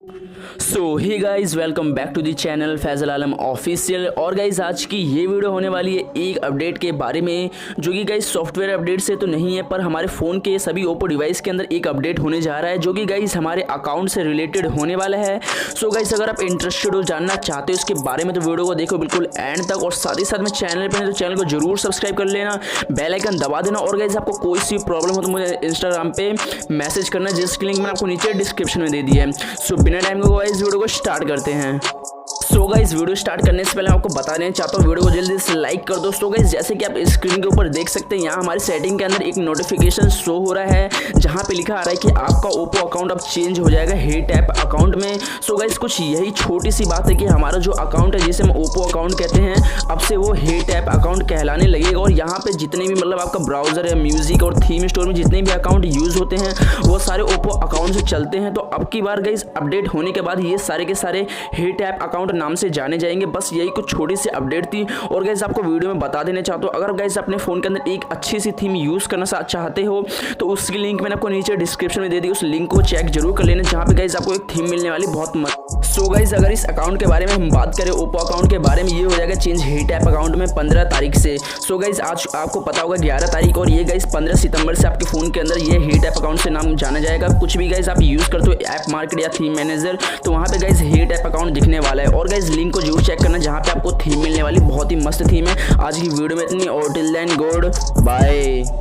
So hey guys, welcome back to the channel Faisal Alam official. और guys आज की ये वीडियो होने वाली है एक अपडेट के बारे में, जो कि गाइज सॉफ्टवेयर अपडेट से तो नहीं है, पर हमारे फ़ोन के सभी ओप्पो डिवाइस के अंदर एक अपडेट होने जा रहा है, जो कि गाइज हमारे अकाउंट से रिलेटेड होने वाला है। सो गाइज अगर आप इंटरेस्टेड हो, जानना चाहते हो इसके बारे में, तो वीडियो को देखो बिल्कुल एंड तक। और साथ ही साथ में चैनल पर है तो चैनल को जरूर सब्सक्राइब कर लेना, बेल आइकन दबा देना। और गाइज आपको कोई सी प्रॉब्लम हो तो मुझे इंस्टाग्राम पे मैसेज करना, जिसकी लिंक मैंने आपको नीचे डिस्क्रिप्शन में दे दी है। सो बिना टाइम को गाइज वीडियो को स्टार्ट करते हैं। सो गाइस वीडियो स्टार्ट करने से पहले आपको बता देना चाहता हूँ, वीडियो को जल्दी से लाइक कर दो। सो गाइस जैसे कि आप स्क्रीन के ऊपर देख सकते हैं, यहाँ हमारी सेटिंग के अंदर एक नोटिफिकेशन शो हो रहा है, जहाँ पे लिखा आ रहा है कि आपका ओप्पो अकाउंट अब चेंज हो जाएगा हेट ऐप अकाउंट में। सो गाइस कुछ यही छोटी सी बात है कि हमारा जो अकाउंट है, जिसे हम ओप्पो अकाउंट कहते हैं, अब से वो हेट ऐप अकाउंट कहलाने लगेगा। और यहाँ पे जितने भी मतलब आपका ब्राउजर है, म्यूजिक और थीम स्टोर में जितने भी अकाउंट यूज होते हैं, वो सारे ओप्पो अकाउंट से चलते हैं। तो अब की बार गाइस अपडेट होने के बाद ये सारे के सारे हेट ऐप अकाउंट नाम से जाने जाएंगे। बस यही कुछ छोटी सी अपडेट थी। और गाइस आपको वीडियो में बता देना चाहता हूँ, अगर गाइस अपने फोन के अंदर एक अच्छी सी थीम यूज करना चाहते हो, तो उसकी लिंक मैंने आपको नीचे डिस्क्रिप्शन में दे दी, उस लिंक को चेक जरूर कर लेना, जहाँ पे गाइस आपको एक थीम मिलने वाली बहुत मस्त। सो गाइस अगर इस अकाउंट के बारे में हम बात करें, ओप्पो अकाउंट के बारे में, ये हो जाएगा चेंज हेट ऐप अकाउंट में 15 तारीख से। सो गाइस आज आपको पता होगा 11 तारीख, और ये गाइस 15 सितंबर से आपके फोन के अंदर ये हेट ऐप अकाउंट से नाम जाना जाएगा। कुछ भी गाइस आप यूज करते हो ऐप मार्केट या थीम मैनेजर, तो वहाँ पे गाइस हेट ऐप अकाउंट दिखने वाला है। और गाइस लिंक को जरूर चेक करना, जहाँ पे आपको थीम मिलने वाली बहुत ही मस्त थीम है। आज की वीडियो में इतनी, और टिल देन गुड बाय।